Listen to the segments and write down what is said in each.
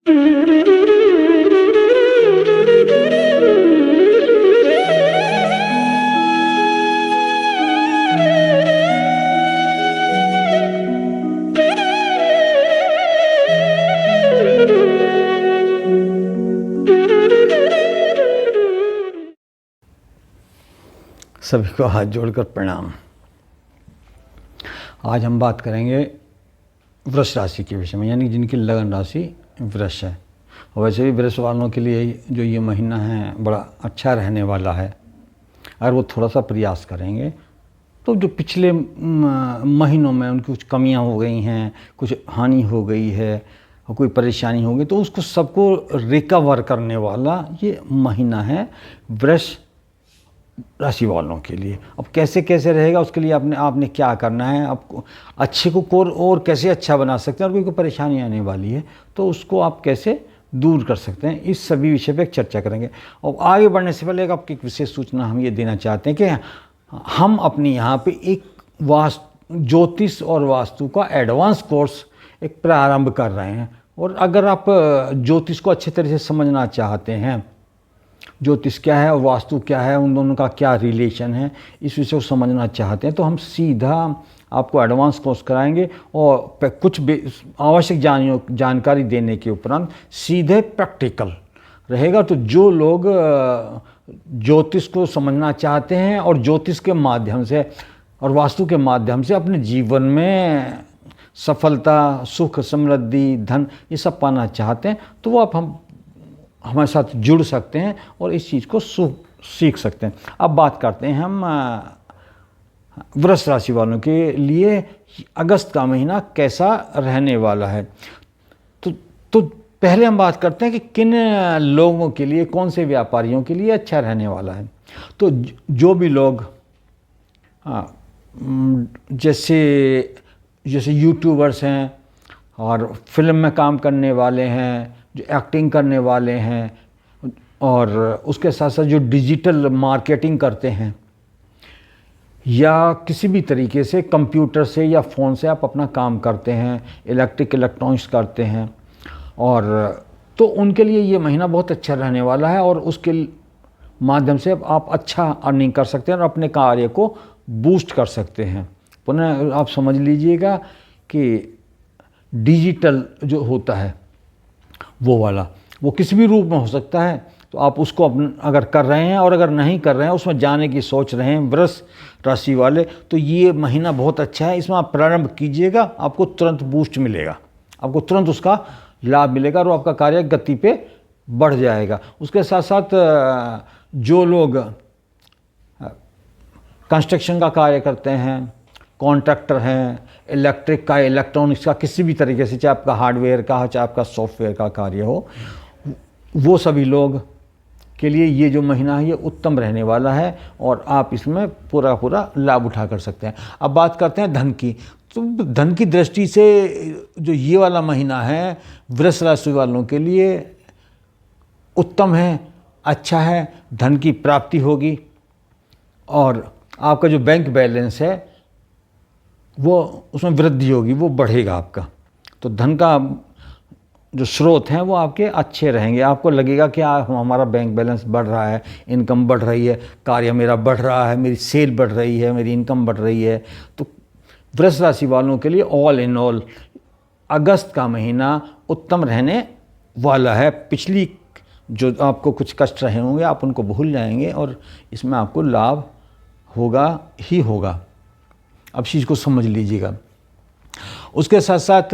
सभी को हाथ जोड़कर प्रणाम। आज हम बात करेंगे वृष राशि के विषय में, यानी जिनकी लगन राशि वृष है। और वैसे भी वृष वालों के लिए जो ये महीना है बड़ा अच्छा रहने वाला है। अगर वो थोड़ा सा प्रयास करेंगे तो जो पिछले महीनों में उनकी कुछ कमियां हो गई हैं, कुछ हानि हो गई है और कोई परेशानी हो गई, तो उसको सबको रिकवर करने वाला ये महीना है वृष राशि वालों के लिए। अब कैसे कैसे रहेगा उसके लिए आपने क्या करना है, आपको अच्छे को और कैसे अच्छा बना सकते हैं, और कोई परेशानी आने वाली है तो उसको आप कैसे दूर कर सकते हैं, इस सभी विषय पर चर्चा करेंगे। और आगे बढ़ने से पहले आपकी एक विशेष सूचना हम ये देना चाहते हैं कि हम अपने यहाँ पे एक ज्योतिष और वास्तु का एडवांस कोर्स एक प्रारंभ कर रहे हैं। और अगर आप ज्योतिष को अच्छे तरह से समझना चाहते हैं, ज्योतिष क्या है और वास्तु क्या है, उन दोनों का क्या रिलेशन है, इस विषय को समझना चाहते हैं तो हम सीधा आपको एडवांस कोर्स कराएंगे और कुछ आवश्यक जानकारी देने के उपरांत सीधे प्रैक्टिकल रहेगा। तो जो लोग ज्योतिष को समझना चाहते हैं और ज्योतिष के माध्यम से और वास्तु के माध्यम से अपने जीवन में सफलता, सुख, समृद्धि, धन ये सब पाना चाहते हैं, तो वो आप हमारे साथ जुड़ सकते हैं और इस चीज़ को सीख सकते हैं। अब बात करते हैं हम वृष राशि वालों के लिए अगस्त का महीना कैसा रहने वाला है। तो पहले हम बात करते हैं कि किन लोगों के लिए, कौन से व्यापारियों के लिए अच्छा रहने वाला है। तो जो भी लोग जैसे यूट्यूबर्स हैं और फिल्म में काम करने वाले हैं, जो एक्टिंग करने वाले हैं, और उसके साथ साथ जो डिजिटल मार्केटिंग करते हैं, या किसी भी तरीके से कंप्यूटर से या फ़ोन से आप अपना काम करते हैं, इलेक्ट्रॉनिक्स करते हैं, और तो उनके लिए ये महीना बहुत अच्छा रहने वाला है। और उसके माध्यम से आप अच्छा अर्निंग कर सकते हैं और अपने कार्य को बूस्ट कर सकते हैं। पुनः आप समझ लीजिएगा कि डिजिटल जो होता है वो किसी भी रूप में हो सकता है। तो आप उसको अगर कर रहे हैं और अगर नहीं कर रहे हैं, उसमें जाने की सोच रहे हैं वृष राशि वाले, तो ये महीना बहुत अच्छा है। इसमें आप प्रारंभ कीजिएगा, आपको तुरंत बूस्ट मिलेगा, आपको तुरंत उसका लाभ मिलेगा और आपका कार्य गति पे बढ़ जाएगा। उसके साथ साथ जो लोग कंस्ट्रक्शन का कार्य करते हैं, कॉन्ट्रैक्टर हैं, इलेक्ट्रिक का, इलेक्ट्रॉनिक्स का, किसी भी तरीके से, चाहे आपका हार्डवेयर का हो, चाहे आपका सॉफ्टवेयर का कार्य हो, वो सभी लोग के लिए ये जो महीना है ये उत्तम रहने वाला है और आप इसमें पूरा लाभ उठा कर सकते हैं। अब बात करते हैं धन की। तो धन की दृष्टि से जो ये वाला महीना है वृष राशि वालों के लिए उत्तम है, अच्छा है। धन की प्राप्ति होगी और आपका जो बैंक बैलेंस है वो उसमें वृद्धि होगी, वो बढ़ेगा आपका। तो धन का जो स्रोत हैं वो आपके अच्छे रहेंगे। आपको लगेगा कि हमारा बैंक बैलेंस बढ़ रहा है, इनकम बढ़ रही है, कार्य मेरा बढ़ रहा है, मेरी सेल बढ़ रही है, मेरी इनकम बढ़ रही है। तो वृष राशि वालों के लिए ऑल इन ऑल अगस्त का महीना उत्तम रहने वाला है। पिछली जो आपको कुछ कष्ट रहे होंगे आप उनको भूल जाएंगे और इसमें आपको लाभ होगा ही होगा। अब चीज़ को समझ लीजिएगा। उसके साथ साथ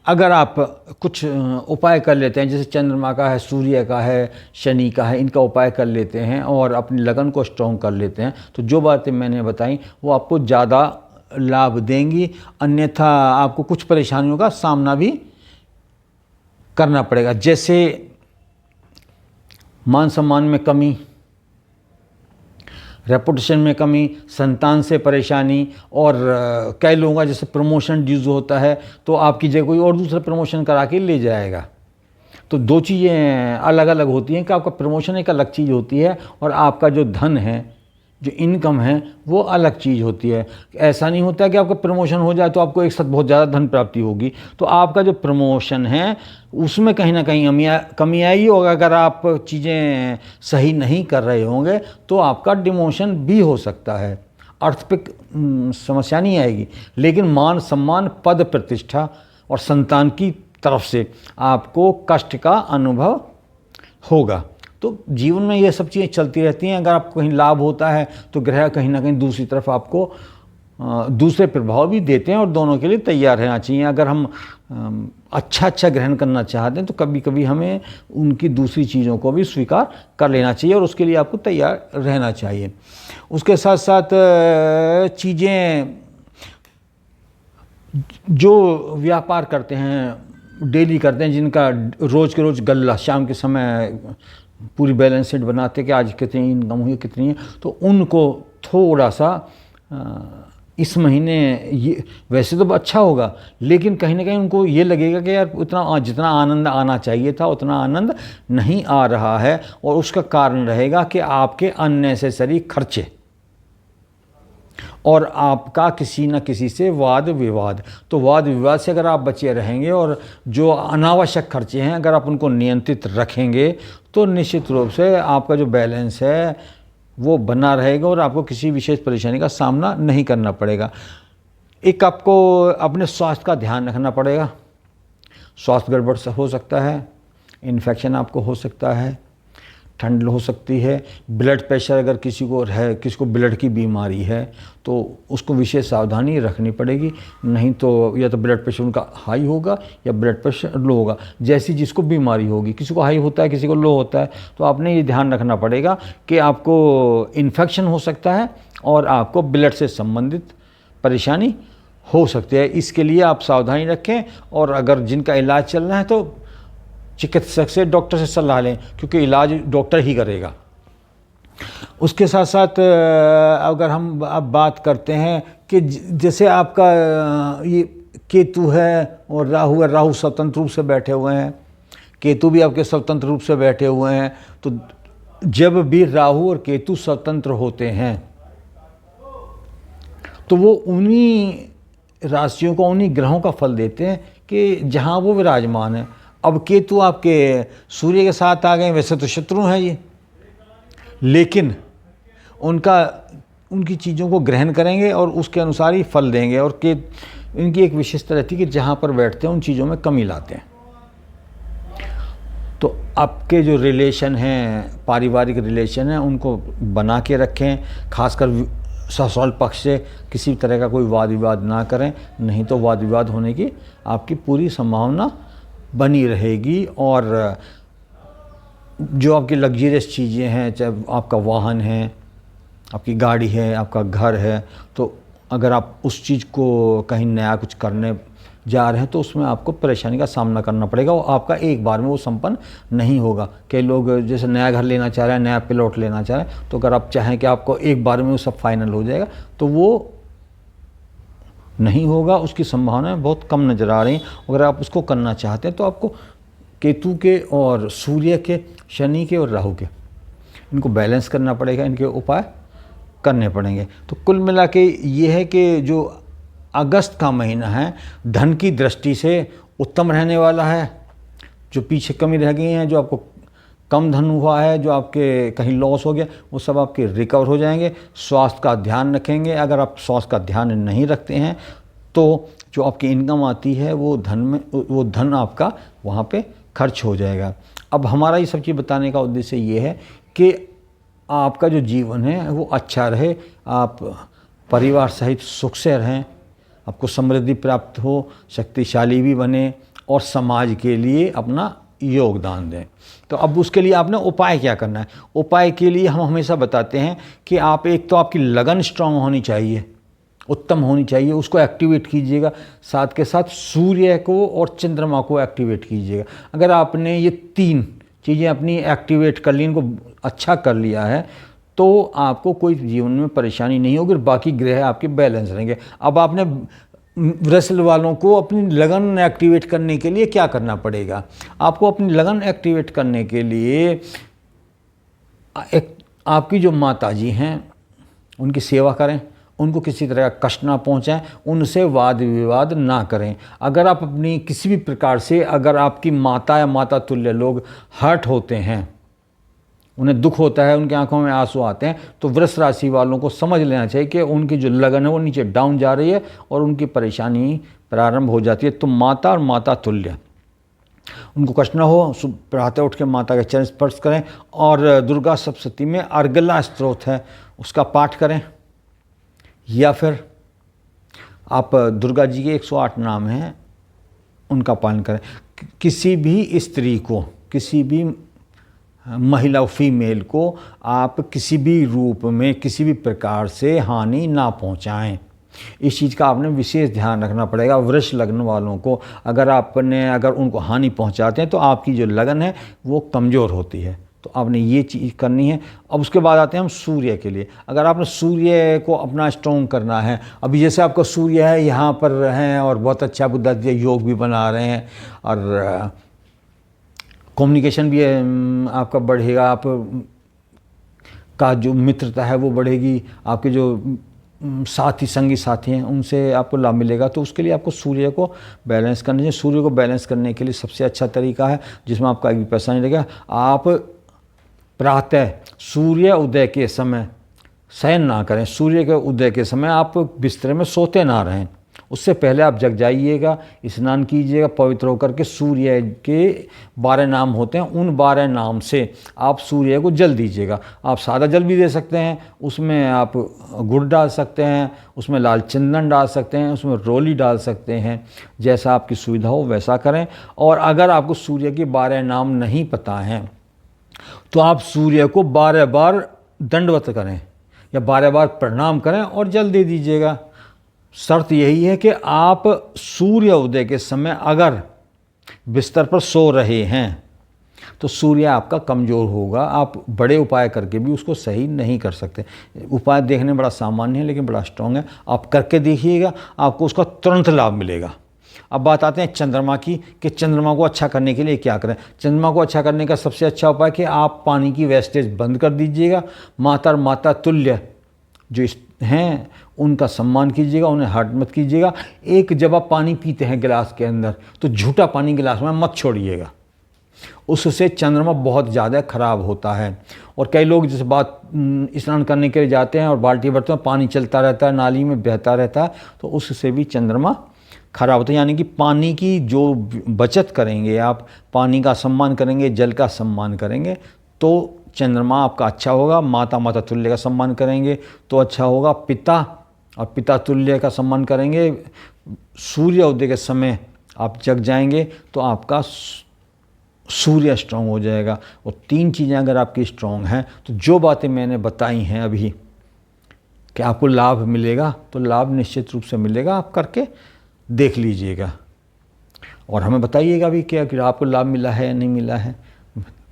अगर आप कुछ उपाय कर लेते हैं, जैसे चंद्रमा का है, सूर्य का है, शनि का है, इनका उपाय कर लेते हैं और अपनी लगन को स्ट्रॉन्ग कर लेते हैं, तो जो बातें मैंने बताई वो आपको ज़्यादा लाभ देंगी। अन्यथा आपको कुछ परेशानियों का सामना भी करना पड़ेगा, जैसे मान सम्मान में कमी, रेपुटेशन में कमी, संतान से परेशानी, और कई लोगों का जैसे प्रमोशन ड्यूज होता है तो आपकी जगह कोई और दूसरा प्रमोशन करा के ले जाएगा। तो दो चीज़ें अलग अलग होती हैं कि आपका प्रमोशन एक अलग चीज़ होती है और आपका जो धन है जो इनकम है वो अलग चीज़ होती है। ऐसा नहीं होता कि आपका प्रमोशन हो जाए तो आपको एक साथ बहुत ज़्यादा धन प्राप्ति होगी। तो आपका जो प्रमोशन है उसमें कहीं ना कहीं कमी आई होगा। अगर आप चीज़ें सही नहीं कर रहे होंगे तो आपका डिमोशन भी हो सकता है। अर्थ पे समस्या नहीं आएगी, लेकिन मान सम्मान, पद प्रतिष्ठा और संतान की तरफ से आपको कष्ट का अनुभव होगा। तो जीवन में ये सब चीज़ें चलती रहती हैं। अगर आपको कहीं लाभ होता है तो ग्रह कहीं ना कहीं दूसरी तरफ आपको दूसरे प्रभाव भी देते हैं, और दोनों के लिए तैयार रहना चाहिए। अगर हम अच्छा ग्रहण करना चाहते हैं तो कभी कभी हमें उनकी दूसरी चीज़ों को भी स्वीकार कर लेना चाहिए, और उसके लिए आपको तैयार रहना चाहिए। उसके साथ साथ चीज़ें जो व्यापार करते हैं, डेली करते हैं, जिनका रोज़ के रोज़ गल्ला शाम के समय पूरी बैलेंस शीट बनाते हैं कि आज कितनी इनकम हुई, कितनी है, तो उनको थोड़ा सा इस महीने ये वैसे तो अच्छा होगा, लेकिन कहीं ना कहीं उनको ये लगेगा कि यार उतना जितना आनंद आना चाहिए था उतना आनंद नहीं आ रहा है, और उसका कारण रहेगा कि आपके अननेसेसरी खर्चे और आपका किसी न किसी से वाद विवाद। तो वाद विवाद से अगर आप बचे रहेंगे और जो अनावश्यक खर्चे हैं अगर आप उनको नियंत्रित रखेंगे तो निश्चित रूप से आपका जो बैलेंस है वो बना रहेगा और आपको किसी विशेष परेशानी का सामना नहीं करना पड़ेगा। एक आपको अपने स्वास्थ्य का ध्यान रखना पड़ेगा। स्वास्थ्य गड़बड़ हो सकता है, इन्फेक्शन आपको हो सकता है, ठंड हो सकती है, ब्लड प्रेशर अगर किसी को है, किसी को ब्लड की बीमारी है तो उसको विशेष सावधानी रखनी पड़ेगी। नहीं तो या तो ब्लड प्रेशर उनका हाई होगा या ब्लड प्रेशर लो होगा, जैसी जिसको बीमारी होगी। किसी को हाई होता है, किसी को लो होता है, तो आपने ये ध्यान रखना पड़ेगा कि आपको इन्फेक्शन हो सकता है और आपको ब्लड से संबंधित परेशानी हो सकती है। इसके लिए आप सावधानी रखें, और अगर जिनका इलाज चल रहा है तो चिकित्सक से, डॉक्टर से सलाह लें, क्योंकि इलाज डॉक्टर ही करेगा। उसके साथ साथ अगर हम अब बात करते हैं कि जैसे आपका ये केतु है और राहु है, राहु स्वतंत्र रूप से बैठे हुए हैं, केतु भी आपके स्वतंत्र रूप से बैठे हुए हैं। तो जब भी राहु और केतु स्वतंत्र होते हैं तो वो उन्हीं राशियों को, उन्हीं ग्रहों का फल देते हैं कि जहाँ वो विराजमान है। अब केतु आपके सूर्य के साथ आ गए, वैसे तो शत्रु हैं ये, लेकिन उनकी चीज़ों को ग्रहण करेंगे और उसके अनुसार ही फल देंगे। और इनकी एक विशेषता रहती है कि जहाँ पर बैठते हैं उन चीज़ों में कमी लाते हैं। तो आपके जो रिलेशन हैं, पारिवारिक रिलेशन हैं, उनको बना के रखें। खासकर ससुराल पक्ष से किसी तरह का कोई वाद विवाद ना करें, नहीं तो वाद विवाद होने की आपकी पूरी संभावना बनी रहेगी। और जो आपकी लग्जरियस चीज़ें हैं, चाहे आपका वाहन है, आपकी गाड़ी है, आपका घर है, तो अगर आप उस चीज़ को कहीं नया कुछ करने जा रहे हैं तो उसमें आपको परेशानी का सामना करना पड़ेगा और आपका एक बार में वो संपन्न नहीं होगा। कई लोग जैसे नया घर लेना चाह रहे हैं, नया प्लॉट लेना चाह रहे हैं, तो अगर आप चाहें कि आपको एक बार में वो सब फाइनल हो जाएगा तो वो नहीं होगा, उसकी संभावनाएं बहुत कम नज़र आ रही हैं। अगर आप उसको करना चाहते हैं तो आपको केतु के और सूर्य के, शनि के और राहु के, इनको बैलेंस करना पड़ेगा, इनके उपाय करने पड़ेंगे। तो कुल मिला के ये है कि जो अगस्त का महीना है धन की दृष्टि से उत्तम रहने वाला है। जो पीछे कमी रह गई हैं, जो आपको कम धन हुआ है, जो आपके कहीं लॉस हो गया, वो सब आपके रिकवर हो जाएंगे। स्वास्थ्य का ध्यान रखेंगे। अगर आप स्वास्थ्य का ध्यान नहीं रखते हैं तो जो आपकी इनकम आती है वो धन आपका वहाँ पे खर्च हो जाएगा। अब हमारा ये सब चीज़ बताने का उद्देश्य ये है कि आपका जो जीवन है वो अच्छा रहे, आप परिवार सहित सुख से रहें, आपको समृद्धि प्राप्त हो, शक्तिशाली भी बने और समाज के लिए अपना योगदान दें। तो अब उसके लिए आपने उपाय क्या करना है? उपाय के लिए हम हमेशा बताते हैं कि आप एक तो आपकी लगन स्ट्रांग होनी चाहिए, उत्तम होनी चाहिए, उसको एक्टिवेट कीजिएगा। साथ के साथ सूर्य को और चंद्रमा को एक्टिवेट कीजिएगा। अगर आपने ये 3 चीज़ें अपनी एक्टिवेट कर ली, इनको अच्छा कर लिया है, तो आपको कोई जीवन में परेशानी नहीं होगी, बाकी ग्रह आपके बैलेंस रहेंगे। अब आपने वृषभ वालों को अपनी लगन एक्टिवेट करने के लिए क्या करना पड़ेगा? आपको अपनी लगन एक्टिवेट करने के लिए एक आपकी जो माताजी हैं उनकी सेवा करें, उनको किसी तरह का कष्ट ना पहुंचाएं, उनसे वाद विवाद ना करें। अगर आप अपनी किसी भी प्रकार से, अगर आपकी माता या माता तुल्य लोग हर्ट होते हैं, उन्हें दुख होता है, उनकी आंखों में आंसू आते हैं, तो वृष राशि वालों को समझ लेना चाहिए कि उनकी जो लगन है वो नीचे डाउन जा रही है और उनकी परेशानी प्रारंभ हो जाती है। तो माता और माता तुल्य, उनको कष्ट न हो, प्रातः उठ के माता के चरण स्पर्श करें और दुर्गा सप्तशती में अर्गला स्तोत्र है उसका पाठ करें, या फिर आप दुर्गा जी के 108 नाम हैं उनका पालन करें। किसी भी स्त्री को, किसी भी महिला फीमेल को आप किसी भी रूप में, किसी भी प्रकार से हानि ना पहुंचाएं। इस चीज़ का आपने विशेष ध्यान रखना पड़ेगा। वृष लग्न वालों को अगर उनको हानि पहुंचाते हैं तो आपकी जो लगन है वो कमज़ोर होती है, तो आपने ये चीज़ करनी है। अब उसके बाद आते हैं हम सूर्य के लिए। अगर आपने सूर्य को अपना स्ट्रॉन्ग करना है, अभी जैसे आपका सूर्य है यहाँ पर हैं और बहुत अच्छा बुद्ध योग भी बना रहे हैं और कम्युनिकेशन भी आपका बढ़ेगा, आप का जो मित्रता है वो बढ़ेगी, आपके जो साथी संगी साथी हैं उनसे आपको लाभ मिलेगा। तो उसके लिए आपको सूर्य को बैलेंस करना चाहिए। सूर्य को बैलेंस करने के लिए सबसे अच्छा तरीका है, जिसमें आपका एक भी पैसा नहीं लगेगा, आप प्रातः सूर्य उदय के समय शयन ना करें। सूर्य के उदय के समय आप बिस्तर में सोते ना रहें, उससे पहले आप जग जाइएगा, स्नान कीजिएगा, पवित्र होकर के सूर्य के 12 नाम होते हैं, उन 12 नाम से आप सूर्य को जल दीजिएगा। आप सादा जल भी दे सकते हैं, उसमें आप गुड़ डाल सकते हैं, उसमें लाल चंदन डाल सकते हैं, उसमें रोली डाल सकते हैं, जैसा आपकी सुविधा हो वैसा करें। और अगर आपको सूर्य के 12 नाम नहीं पता हैं तो आप सूर्य को 12 बार दंडवत करें या 12 बार प्रणाम करें और जल दे दीजिएगा। शर्त यही है कि आप सूर्य उदय के समय अगर बिस्तर पर सो रहे हैं तो सूर्य आपका कमज़ोर होगा, आप बड़े उपाय करके भी उसको सही नहीं कर सकते। उपाय देखने में बड़ा सामान्य है लेकिन बड़ा स्ट्रॉन्ग है, आप करके देखिएगा, आपको उसका तुरंत लाभ मिलेगा। अब बात आते हैं चंद्रमा की, कि चंद्रमा को अच्छा करने के लिए क्या करें। चंद्रमा को अच्छा करने का सबसे अच्छा उपाय कि आप पानी की वेस्टेज बंद कर दीजिएगा। माता और माता तुल्य जो हैं उनका सम्मान कीजिएगा, उन्हें हर्ट मत कीजिएगा। एक जब आप पानी पीते हैं गिलास के अंदर तो झूठा पानी गिलास में मत छोड़िएगा, उससे चंद्रमा बहुत ज़्यादा खराब होता है। और कई लोग जैसे स्नान करने के लिए जाते हैं और बाल्टी भरते हैं, पानी चलता रहता है, नाली में बहता रहता है, तो उससे भी चंद्रमा खराब होता है। यानी कि पानी की जो बचत करेंगे, आप पानी का सम्मान करेंगे, जल का सम्मान करेंगे तो चंद्रमा आपका अच्छा होगा। माता माता तुल्य का सम्मान करेंगे तो अच्छा होगा। पिता और पिता तुल्य का सम्मान करेंगे। सूर्य उदय के समय आप जग जाएंगे तो आपका सूर्य स्ट्रांग हो जाएगा। और 3 चीज़ें अगर आपकी स्ट्रांग हैं तो जो बातें मैंने बताई हैं अभी कि आपको लाभ मिलेगा, तो लाभ निश्चित रूप से मिलेगा। आप करके देख लीजिएगा और हमें बताइएगा भी कि आपको लाभ मिला है या नहीं मिला है।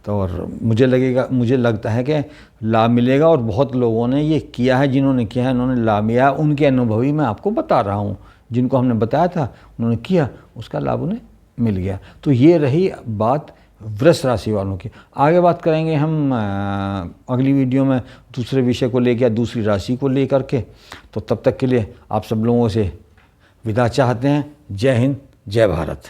तो और मुझे लगता है कि लाभ मिलेगा और बहुत लोगों ने ये किया है, जिन्होंने किया है उन्होंने लाभ लिया है। उनके अनुभव ही मैं आपको बता रहा हूँ, जिनको हमने बताया था उन्होंने किया, उसका लाभ उन्हें मिल गया। तो ये रही बात वृष राशि वालों की। आगे बात करेंगे हम अगली वीडियो में दूसरे विषय को लेकर या दूसरी राशि को लेकर के। तो तब तक के लिए आप सब लोगों से विदा चाहते हैं। जय हिंद, जय भारत।